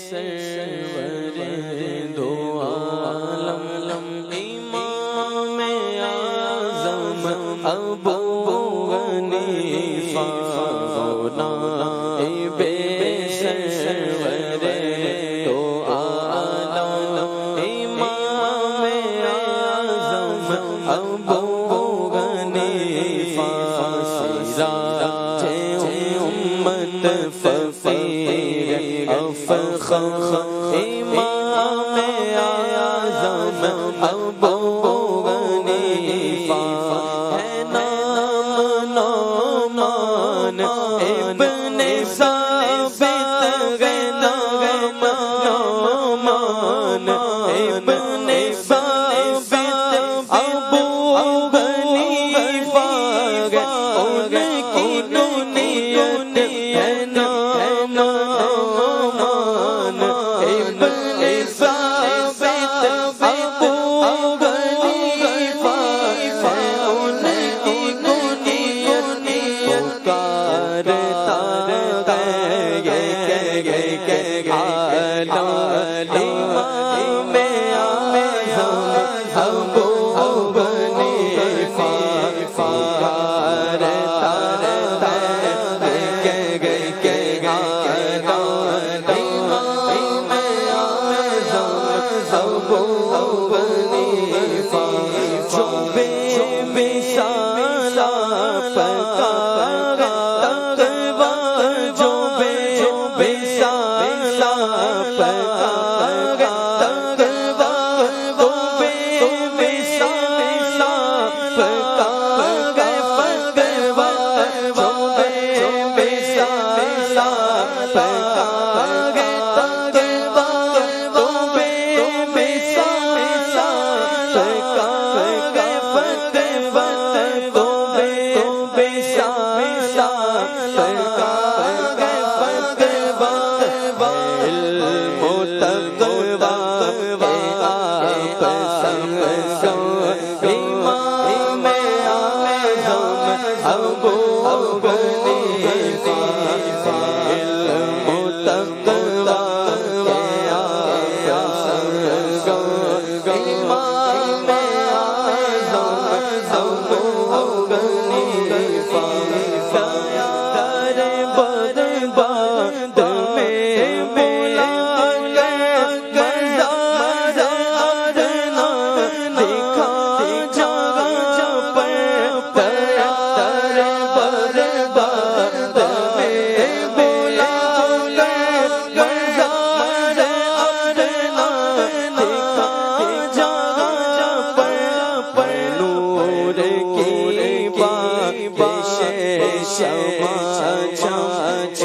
سرور دو عالم امام اعظم ابو حنیفہ نائب سرور دو عالم امام اعظم ابو حنیفہ سراج امت فقیر افخر امام اعظم ابو حنیفہ ہے نام نعمان ابن ثابت ہے نام نعمان ابن ثابت ابو حنیفہ ان کی کنیت ہے نام نعمان ابن ثابت ابو حنیفہ ان کی کنیت پکارتا امام اعظم ابو حنیفہ پکارتا امام اعظم ابو حنیفہ جو بے مثال پکا تقویٰ جو بے مثال پکا تقویٰ تو بے مثال پکا فتویٰ جو بے مثال پکا تقویٰ تو بے مثال پکا فتویٰ تو بے مثال پکا فتویٰ علم و تقویٰ آپ سب کو امام اعظم ابو حنیفہ علم و تقویٰ آپ سب کو امام اعظم ابو حنیفہ در برباد میں بلا مزار ادنا دکھا جگہ پر در برباد میں بلا مزار ادنا دکھا جگہ پر نور کی بابش شمع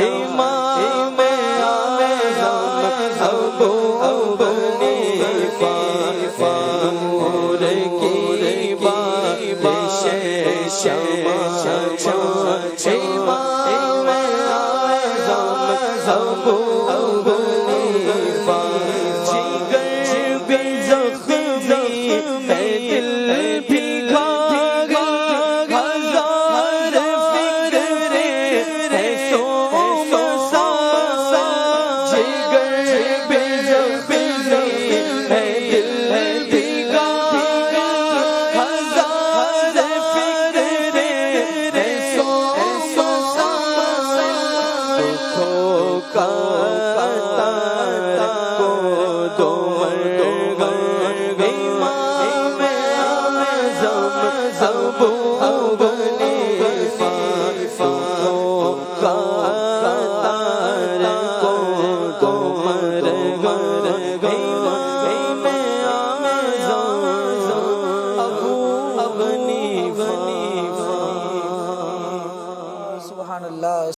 امام اعظم ابو حنیفہ نور کی بابش شمع امام اعظم ابو حنیفہ جگر بھی زخمی ہے دل بھی گھاگا ہزار فکریں ہے سو مسا جگر بھی زخمی ہے دل بھی گھاگا ہزار فکریں ہے سو مسا دکھوں کا تار کو دو مرغ امام اعظم ابو